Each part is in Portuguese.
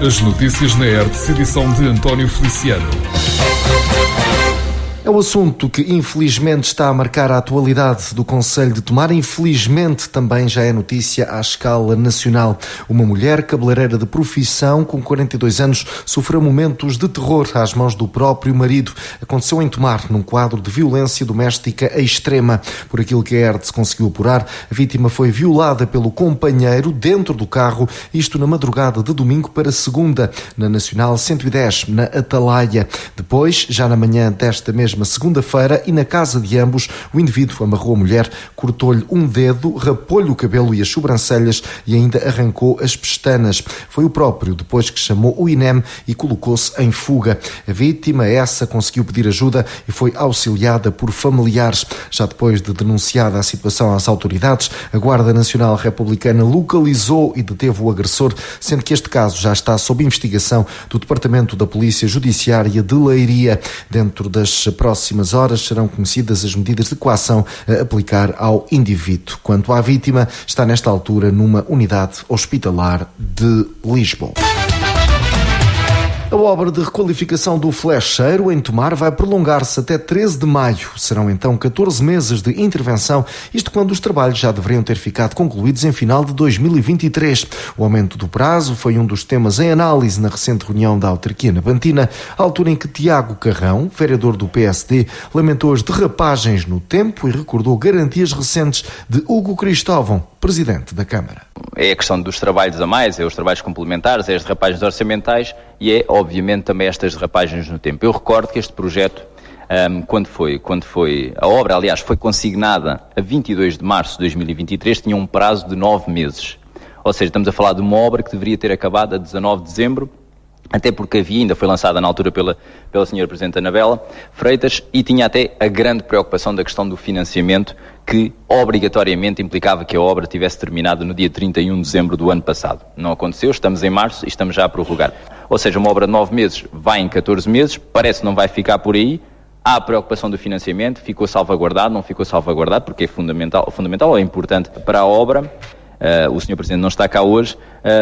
As notícias na ERTS, edição de António Feliciano. É o assunto que infelizmente está a marcar a atualidade do Concelho de Tomar. Infelizmente também já é notícia à escala nacional. Uma mulher cabeleireira de profissão com 42 anos sofreu momentos de terror às mãos do próprio marido. Aconteceu em Tomar, num quadro de violência doméstica extrema. Por aquilo que a ERTS conseguiu apurar, a vítima foi violada pelo companheiro dentro do carro, isto na madrugada de domingo para segunda, na Nacional 110, na Atalaia. Depois, já na manhã desta mesma segunda-feira, e na casa de ambos, o indivíduo amarrou a mulher, cortou-lhe um dedo, rapou-lhe o cabelo e as sobrancelhas e ainda arrancou as pestanas. Foi o próprio depois que chamou o INEM e colocou-se em fuga. A vítima, essa, conseguiu pedir ajuda e foi auxiliada por familiares. Já depois de denunciada a situação às autoridades, a Guarda Nacional Republicana localizou e deteve o agressor, sendo que este caso já está sob investigação do Departamento da Polícia Judiciária de Leiria. Dentro das próximas horas serão conhecidas as medidas de coação a aplicar ao indivíduo. Quanto à vítima, está nesta altura numa unidade hospitalar de Lisboa. A obra de requalificação do Flecheiro, em Tomar, vai prolongar-se até 13 de maio. Serão então 14 meses de intervenção, isto quando os trabalhos já deveriam ter ficado concluídos em final de 2023. O aumento do prazo foi um dos temas em análise na recente reunião da autarquia nabantina, à altura em que Tiago Carrão, vereador do PSD, lamentou as derrapagens no tempo e recordou garantias recentes de Hugo Cristóvão, presidente da Câmara. É a questão dos trabalhos a mais, é os trabalhos complementares, é as derrapagens orçamentais e é, obviamente, também estas derrapagens no tempo. Eu recordo que este projeto, quando foi a obra, aliás, foi consignada a 22 de março de 2023, tinha um prazo de 9 meses. Ou seja, estamos a falar de uma obra que deveria ter acabado a 19 de dezembro, até porque ainda foi lançada na altura pela senhora Presidente Anabela Freitas e tinha até a grande preocupação da questão do financiamento, que obrigatoriamente implicava que a obra tivesse terminado no dia 31 de dezembro do ano passado. Não aconteceu, estamos em março e estamos já a prorrogar. Ou seja, uma obra de 9 meses vai em 14 meses, parece que não vai ficar por aí. Há a preocupação do financiamento, ficou salvaguardado, não ficou salvaguardado, porque é fundamental, é importante para a obra. O Sr. Presidente não está cá hoje,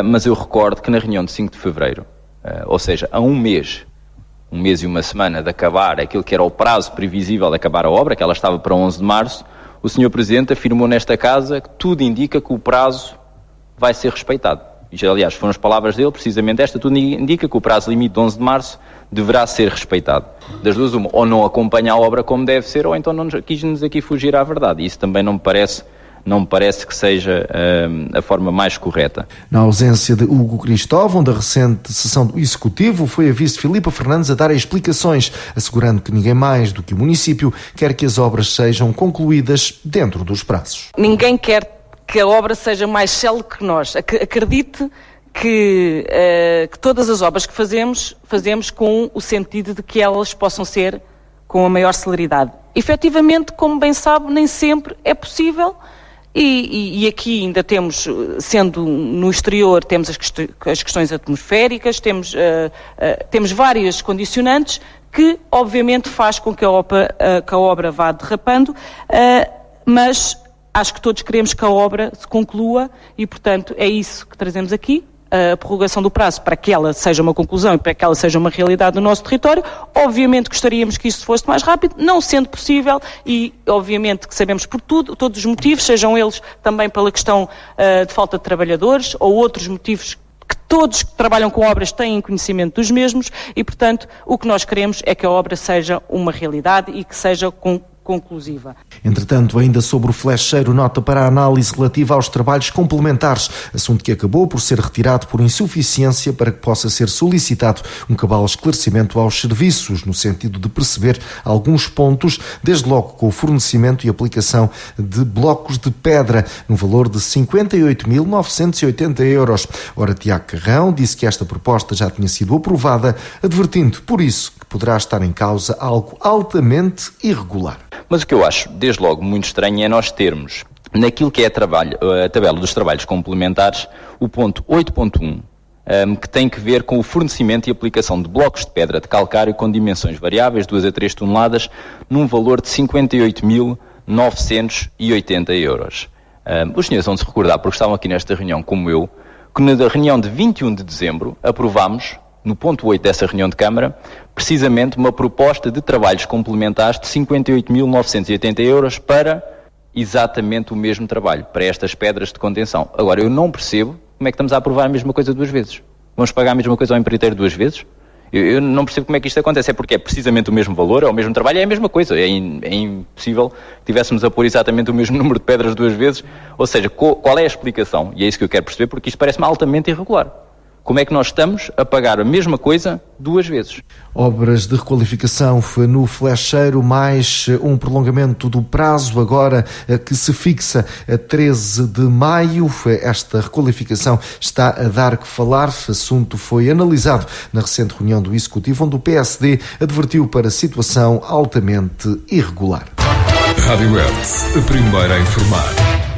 mas eu recordo que na reunião de 5 de fevereiro, ou seja, a um mês e uma semana de acabar aquilo que era o prazo previsível de acabar a obra, que ela estava para 11 de março, o Sr. Presidente afirmou nesta casa que tudo indica que o prazo vai ser respeitado. E, aliás, foram as palavras dele, precisamente esta, tudo indica que o prazo limite de 11 de março deverá ser respeitado. Das duas, uma, ou não acompanha a obra como deve ser, ou então não quis-nos aqui fugir à verdade. E isso também não me parece que seja a forma mais correta. Na ausência de Hugo Cristóvão, da recente sessão do Executivo, foi a vice Filipa Fernandes a dar explicações, assegurando que ninguém mais do que o município quer que as obras sejam concluídas dentro dos prazos. Ninguém quer que a obra seja mais célere que nós. Acredite que todas as obras que fazemos com o sentido de que elas possam ser com a maior celeridade. Efetivamente, como bem sabe, nem sempre é possível. E aqui ainda temos, sendo no exterior, temos as questões atmosféricas, temos várias condicionantes que, obviamente, faz com que a obra vá derrapando, mas acho que todos queremos que a obra se conclua e, portanto, é isso que trazemos aqui. A prorrogação do prazo para que ela seja uma conclusão e para que ela seja uma realidade no nosso território. Obviamente gostaríamos que isto fosse mais rápido, não sendo possível, e obviamente que sabemos por todos os motivos, sejam eles também pela questão de falta de trabalhadores ou outros motivos que todos que trabalham com obras têm conhecimento dos mesmos e, portanto, o que nós queremos é que a obra seja uma realidade e que seja conclusiva. Entretanto, ainda sobre o Flecheiro, nota para a análise relativa aos trabalhos complementares, assunto que acabou por ser retirado por insuficiência para que possa ser solicitado um cabal esclarecimento aos serviços, no sentido de perceber alguns pontos, desde logo com o fornecimento e aplicação de blocos de pedra, no valor de 58.980 euros. Ora, Tiago Carrão disse que esta proposta já tinha sido aprovada, advertindo, por isso, que poderá estar em causa algo altamente irregular. Mas o que eu acho, desde logo, muito estranho é nós termos, naquilo que é a tabela dos trabalhos complementares, o ponto 8.1, que tem que ver com o fornecimento e aplicação de blocos de pedra de calcário com dimensões variáveis, 2 a 3 toneladas, num valor de 58.980 euros. Os senhores vão se recordar, porque estavam aqui nesta reunião como eu, que na reunião de 21 de dezembro aprovámos, no ponto 8 dessa reunião de Câmara, precisamente uma proposta de trabalhos complementares de 58.980 euros para exatamente o mesmo trabalho, para estas pedras de contenção. Agora, eu não percebo como é que estamos a aprovar a mesma coisa 2 vezes. Vamos pagar a mesma coisa ao empreiteiro 2 vezes? Eu não percebo como é que isto acontece. É porque é precisamente o mesmo valor, é o mesmo trabalho, é a mesma coisa. É impossível que tivéssemos a pôr exatamente o mesmo número de pedras 2 vezes. Ou seja, qual é a explicação? E é isso que eu quero perceber, porque isto parece-me altamente irregular. Como é que nós estamos a pagar a mesma coisa 2 vezes? Obras de requalificação no Flecheiro, mais um prolongamento do prazo, agora que se fixa a 13 de maio. Esta requalificação está a dar que falar. O assunto foi analisado na recente reunião do Executivo, onde o PSD advertiu para a situação altamente irregular. Rádio Hertz, a primeira a informar.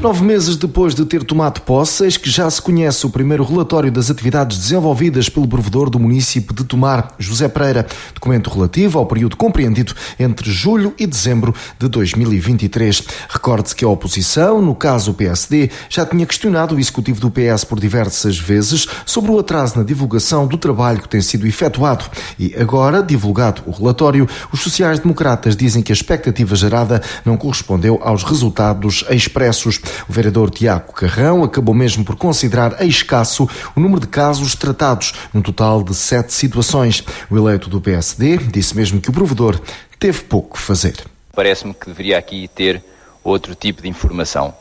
9 meses depois de ter tomado posse, eis que já se conhece o primeiro relatório das atividades desenvolvidas pelo provedor do município de Tomar, José Pereira, documento relativo ao período compreendido entre julho e dezembro de 2023. Recorde-se que a oposição, no caso o PSD, já tinha questionado o executivo do PS por diversas vezes sobre o atraso na divulgação do trabalho que tem sido efetuado. E agora, divulgado o relatório, os sociais-democratas dizem que a expectativa gerada não correspondeu aos resultados expressos. O vereador Tiago Carrão acabou mesmo por considerar escasso o número de casos tratados, num total de 7 situações. O eleito do PSD disse mesmo que o provedor teve pouco que fazer. Parece-me que deveria aqui ter outro tipo de informação,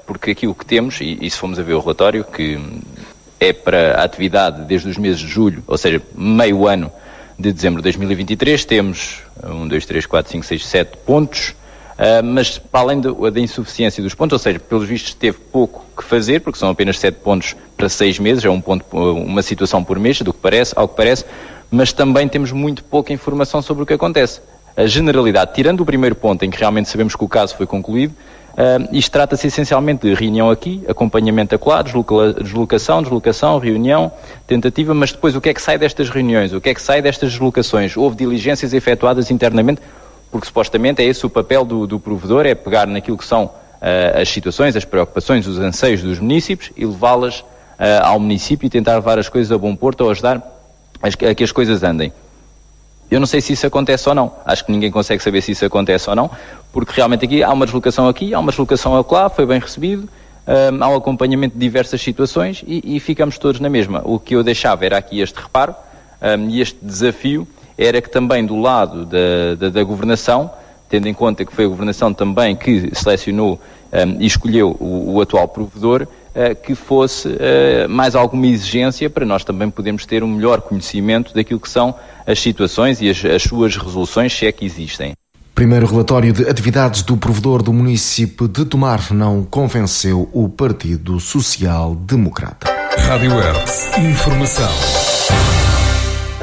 porque aquilo que temos, e se formos a ver o relatório, que é para a atividade desde os meses de julho, ou seja, meio ano de dezembro de 2023, temos 1, 2, 3, 4, 5, 6, 7 pontos, mas para além da insuficiência dos pontos, ou seja, pelos vistos teve pouco que fazer, porque são apenas 7 pontos para 6 meses, é uma situação por mês, ao que parece, mas também temos muito pouca informação sobre o que acontece. A generalidade, tirando o primeiro ponto em que realmente sabemos que o caso foi concluído, isto trata-se essencialmente de reunião aqui, acompanhamento acolá, deslocação, reunião, tentativa, mas depois o que é que sai destas reuniões, o que é que sai destas deslocações? Houve diligências efetuadas internamente, porque supostamente é esse o papel do provedor, é pegar naquilo que são as situações, as preocupações, os anseios dos municípios e levá-las ao município e tentar levar as coisas a bom porto ou ajudar a que as coisas andem. Eu não sei se isso acontece ou não, acho que ninguém consegue saber se isso acontece ou não, porque realmente há uma deslocação aqui, há uma deslocação acolá, foi bem recebido, há um acompanhamento de diversas situações e ficamos todos na mesma. O que eu deixava era aqui este reparo e este desafio, era que também do lado da governação, tendo em conta que foi a governação também que selecionou e escolheu o atual provedor, que fosse mais alguma exigência para nós também podermos ter um melhor conhecimento daquilo que são as situações e as suas resoluções, se é que existem. Primeiro relatório de atividades do provedor do município de Tomar não convenceu o Partido Social Democrata. Rádio Hertz, informação.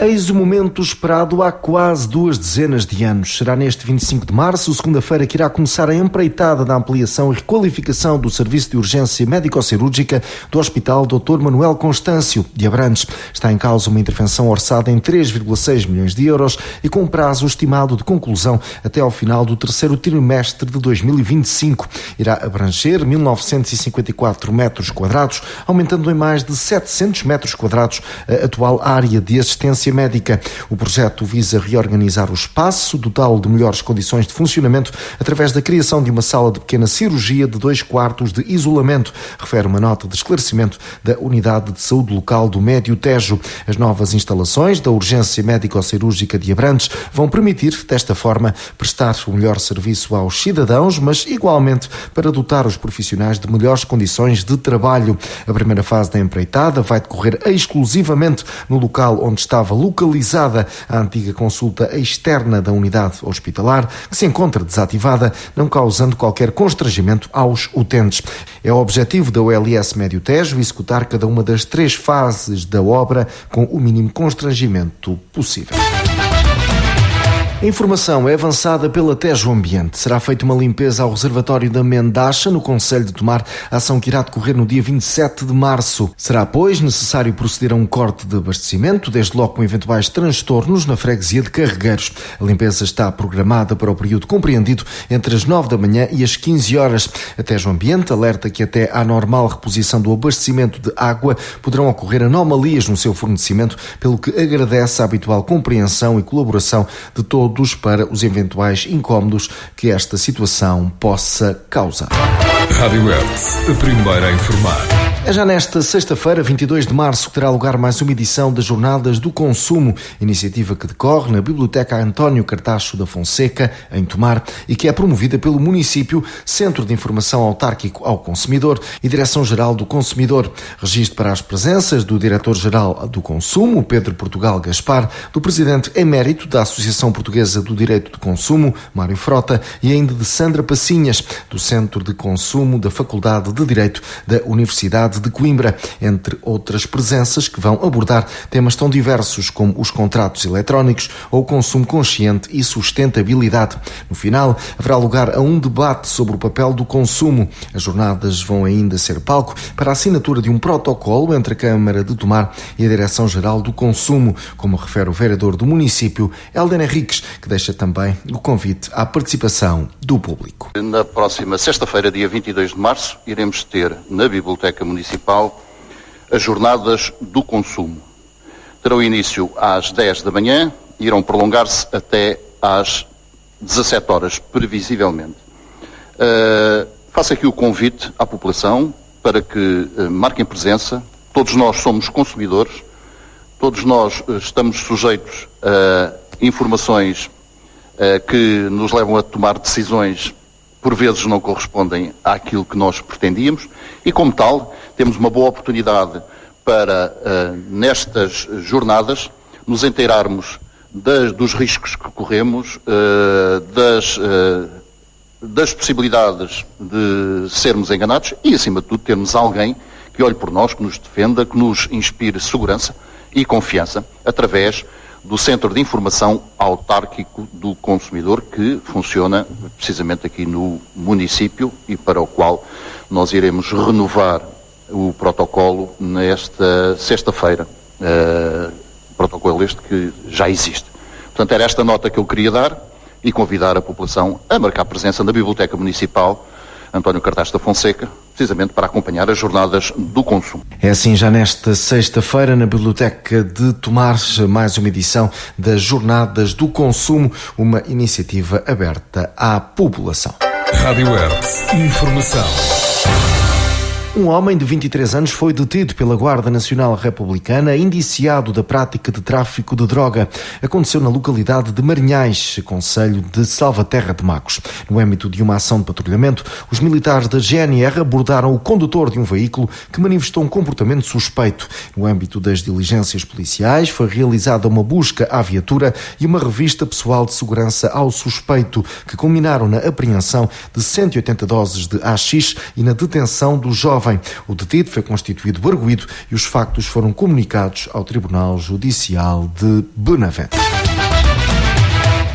Eis o momento esperado há quase 2 dezenas de anos. Será neste 25 de março, segunda-feira, que irá começar a empreitada da ampliação e requalificação do Serviço de Urgência Médico-Cirúrgica do Hospital Dr. Manuel Constâncio de Abrantes. Está em causa uma intervenção orçada em 3,6 milhões de euros e com um prazo estimado de conclusão até ao final do 3º trimestre de 2025. Irá abranger 1.954 metros quadrados, aumentando em mais de 700 metros quadrados a atual área de assistência médica. O projeto visa reorganizar o espaço, dotá-lo de melhores condições de funcionamento através da criação de uma sala de pequena cirurgia de 2 quartos de isolamento, refere uma nota de esclarecimento da Unidade de Saúde Local do Médio Tejo. As novas instalações da Urgência Médico-Cirúrgica de Abrantes vão permitir, desta forma, prestar o melhor serviço aos cidadãos, mas igualmente para dotar os profissionais de melhores condições de trabalho. A primeira fase da empreitada vai decorrer exclusivamente no local onde estava localizada a antiga consulta externa da unidade hospitalar, que se encontra desativada, não causando qualquer constrangimento aos utentes. É o objetivo da OLS Médio Tejo executar cada uma das 3 fases da obra com o mínimo constrangimento possível. A informação é avançada pela Tejo Ambiente. Será feita uma limpeza ao reservatório da Mendacha, no concelho de Tomar, a ação que irá decorrer no dia 27 de março. Será, pois, necessário proceder a um corte de abastecimento, desde logo com eventuais transtornos na freguesia de Carregueiros. A limpeza está programada para o período compreendido entre as 9 da manhã e as 15 horas. A Tejo Ambiente alerta que até à normal reposição do abastecimento de água poderão ocorrer anomalias no seu fornecimento, pelo que agradece a habitual compreensão e colaboração de todos para os eventuais incómodos que esta situação possa causar. Rádio Hertz, a primeira a informar. É já nesta sexta-feira, 22 de março, que terá lugar mais uma edição das Jornadas do Consumo, iniciativa que decorre na Biblioteca António Cartacho da Fonseca, em Tomar, e que é promovida pelo município, Centro de Informação Autárquico ao Consumidor e Direção-Geral do Consumidor. Registro para as presenças do Diretor-Geral do Consumo, Pedro Portugal Gaspar, do Presidente Emérito da Associação Portuguesa do Direito de Consumo, Mário Frota, e ainda de Sandra Passinhas, do Centro de Consumo da Faculdade de Direito da Universidade de Coimbra, entre outras presenças que vão abordar temas tão diversos como os contratos eletrónicos ou o consumo consciente e sustentabilidade. No final, haverá lugar a um debate sobre o papel do consumo. As jornadas vão ainda ser palco para a assinatura de um protocolo entre a Câmara de Tomar e a Direção-Geral do Consumo, como refere o vereador do município, Helder Henriques, que deixa também o convite à participação do público. Na próxima sexta-feira, dia 22 de março, iremos ter na Biblioteca Municipal as Jornadas do Consumo. Terão início às 10 da manhã e irão prolongar-se até às 17 horas, previsivelmente. Faço aqui o convite à população para que marquem presença. Todos nós somos consumidores, todos nós estamos sujeitos a informações que nos levam a tomar decisões por vezes não correspondem àquilo que nós pretendíamos e, como tal, temos uma boa oportunidade para, nestas jornadas, nos inteirarmos dos riscos que corremos, das possibilidades de sermos enganados e, acima de tudo, termos alguém que olhe por nós, que nos defenda, que nos inspire segurança e confiança através do Centro de Informação Autárquico do Consumidor, que funciona precisamente aqui no município e para o qual nós iremos renovar o protocolo nesta sexta-feira. Protocolo este que já existe. Portanto, era esta nota que eu queria dar e convidar a população a marcar presença na Biblioteca Municipal António Cartacho da Fonseca, precisamente para acompanhar as Jornadas do Consumo. É assim, já nesta sexta-feira, na Biblioteca de Tomar, mais uma edição das Jornadas do Consumo, uma iniciativa aberta à população. Rádio Hertz, informação. Um homem de 23 anos foi detido pela Guarda Nacional Republicana, indiciado da prática de tráfico de droga. Aconteceu na localidade de Marinhais, concelho de Salvaterra de Magos. No âmbito de uma ação de patrulhamento, os militares da GNR abordaram o condutor de um veículo que manifestou um comportamento suspeito. No âmbito das diligências policiais, foi realizada uma busca à viatura e uma revista pessoal de segurança ao suspeito, que culminaram na apreensão de 180 doses de AX e na detenção do jovem. O detido foi constituído arguido e os factos foram comunicados ao Tribunal Judicial de Benavente.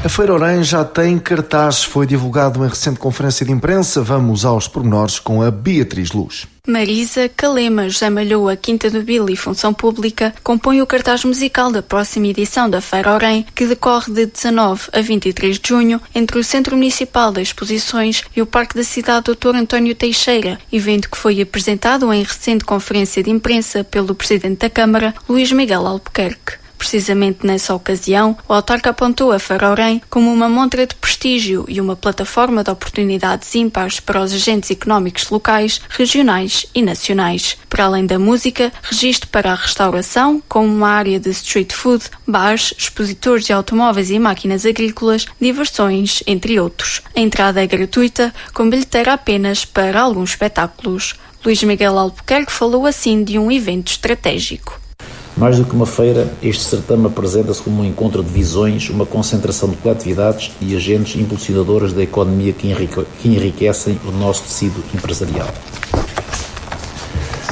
A Feira Orém já tem cartaz, foi divulgado em recente conferência de imprensa. Vamos aos pormenores com a Beatriz Luz. Marisa, Calema, José Malhoa, Quinta do Bilo e Função Pública compõem o cartaz musical da próxima edição da Feira Orém, que decorre de 19 a 23 de junho entre o Centro Municipal de Exposições e o Parque da Cidade Dr. António Teixeira, evento que foi apresentado em recente conferência de imprensa pelo Presidente da Câmara, Luís Miguel Albuquerque. Precisamente nessa ocasião, o autarca apontou a Feira Orém como uma montra de prestígio e uma plataforma de oportunidades ímpares para os agentes económicos locais, regionais e nacionais. Para além da música, registro para a restauração, com uma área de street food, bares, expositores de automóveis e máquinas agrícolas, diversões, entre outros. A entrada é gratuita, com bilheteira apenas para alguns espetáculos. Luís Miguel Albuquerque falou assim de um evento estratégico. Mais do que uma feira, este certame apresenta-se como um encontro de visões, uma concentração de coletividades e agentes impulsionadoras da economia que enriquecem o nosso tecido empresarial.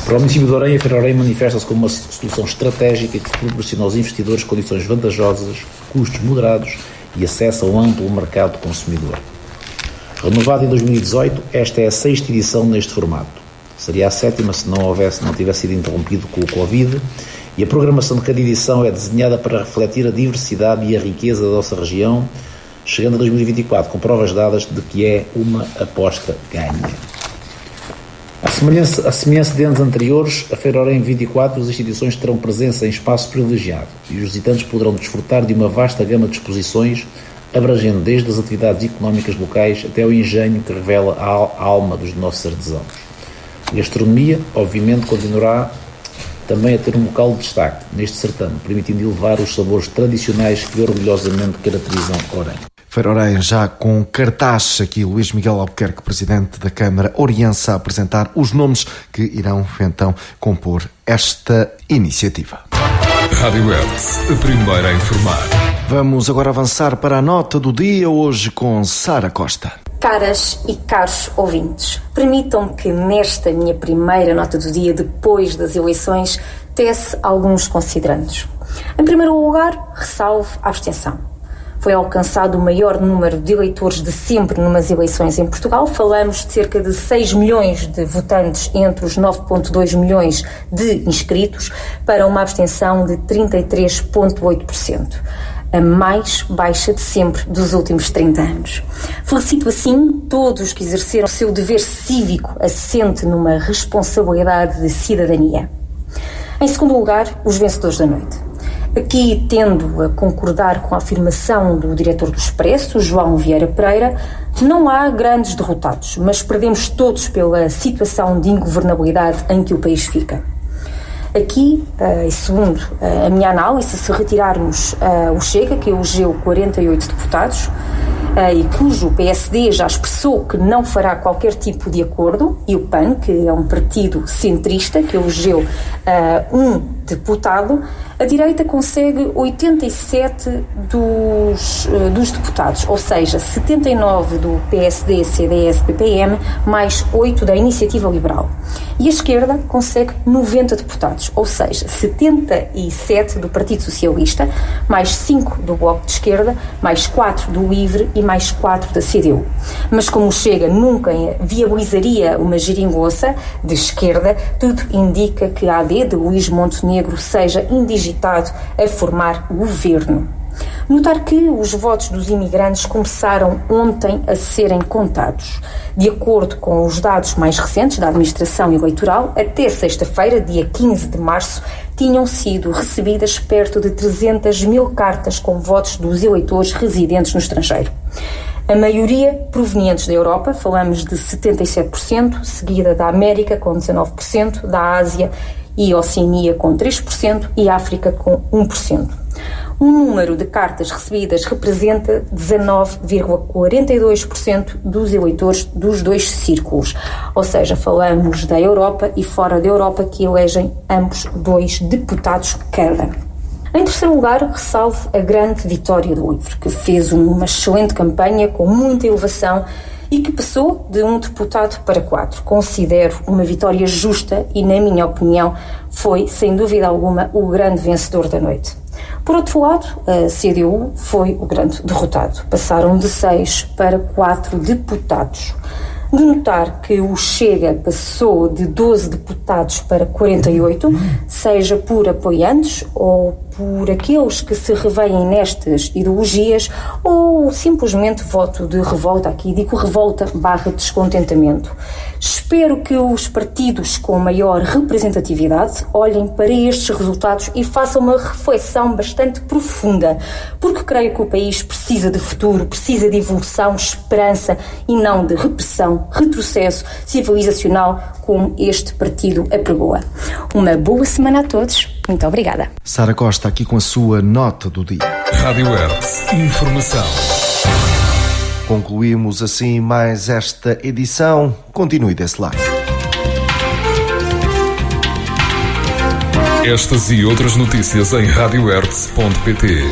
Para o município de Orém, a Feira Orém manifesta-se como uma solução estratégica que proporciona aos investidores condições vantajosas, custos moderados e acesso ao amplo mercado consumidor. Renovado em 2018, esta é a 6ª edição neste formato. Seria a 7ª se não tivesse sido interrompido com o Covid, e a programação de cada edição é desenhada para refletir a diversidade e a riqueza da nossa região, chegando a 2024 com provas dadas de que é uma aposta ganha. À semelhança de anos anteriores, a Feira Orem 24, as instituições terão presença em espaço privilegiado e os visitantes poderão desfrutar de uma vasta gama de exposições, abrangendo desde as atividades económicas locais até o engenho que revela a alma dos nossos artesãos. A gastronomia, obviamente, continuará também a ter um local de destaque neste certame, permitindo elevar os sabores tradicionais que orgulhosamente caracterizam Orem. Feira Orem já com cartaz, aqui Luís Miguel Albuquerque, Presidente da Câmara Oriense, a apresentar os nomes que irão então compor esta iniciativa. Rádio Hertz, a primeira a informar. Vamos agora avançar para a nota do dia, hoje com Sara Costa. Caras e caros ouvintes, permitam-me que nesta minha primeira nota do dia, depois das eleições, tece alguns considerandos. Em primeiro lugar, ressalvo a abstenção. Foi alcançado o maior número de eleitores de sempre numas eleições em Portugal. Falamos de cerca de 6 milhões de votantes entre os 9,2 milhões de inscritos, para uma abstenção de 33,8%. A mais baixa de sempre dos últimos 30 anos. Felicito assim todos que exerceram o seu dever cívico assente numa responsabilidade de cidadania. Em segundo lugar, os vencedores da noite. Aqui tendo a concordar com a afirmação do diretor do Expresso, João Vieira Pereira, não há grandes derrotados, mas perdemos todos pela situação de ingovernabilidade em que o país fica. Aqui, e segundo a minha análise, se retirarmos o Chega, que elegeu 48 deputados, e cujo PSD já expressou que não fará qualquer tipo de acordo, e o PAN, que é um partido centrista, que elegeu um deputado, a direita consegue 87 dos deputados, ou seja, 79 do PSD, CDS, PPM, mais 8 da Iniciativa Liberal. E a esquerda consegue 90 deputados, ou seja, 77 do Partido Socialista, mais 5 do Bloco de Esquerda, mais 4 do LIVRE e mais 4 da CDU. Mas como o Chega nunca viabilizaria uma geringonça de esquerda, tudo indica que a AD de Luís Montenegro seja indigitado a formar governo. Notar que os votos dos imigrantes começaram ontem a serem contados. De acordo com os dados mais recentes da Administração Eleitoral, até sexta-feira, dia 15 de março, tinham sido recebidas perto de 300 mil cartas com votos dos eleitores residentes no estrangeiro. A maioria provenientes da Europa, falamos de 77%, seguida da América com 19%, da Ásia e Oceania com 3% e África com 1%. O número de cartas recebidas representa 19,42% dos eleitores dos dois círculos, ou seja, falamos da Europa e fora da Europa, que elegem ambos 2 deputados cada. Em terceiro lugar, ressalvo a grande vitória do LIVRE, que fez uma excelente campanha com muita elevação e que passou de 1 deputado para 4. Considero uma vitória justa e, na minha opinião, foi, sem dúvida alguma, o grande vencedor da noite. Por outro lado, a CDU foi o grande derrotado. Passaram de 6 para 4 deputados. De notar que o Chega passou de 12 deputados para 48, seja por apoiantes ou por aqueles que se revêem nestas ideologias, ou simplesmente voto de revolta, aqui digo revolta / descontentamento. Espero que os partidos com maior representatividade olhem para estes resultados e façam uma reflexão bastante profunda, porque creio que o país precisa de futuro, precisa de evolução, esperança e não de repressão, retrocesso civilizacional como este partido apregoa. Uma boa semana a todos. Muito obrigada. Sara Costa aqui com a sua nota do dia. Rádio Hertz, informação. Concluímos assim mais esta edição. Continue desse lado. Estas e outras notícias em radiohertz.pt.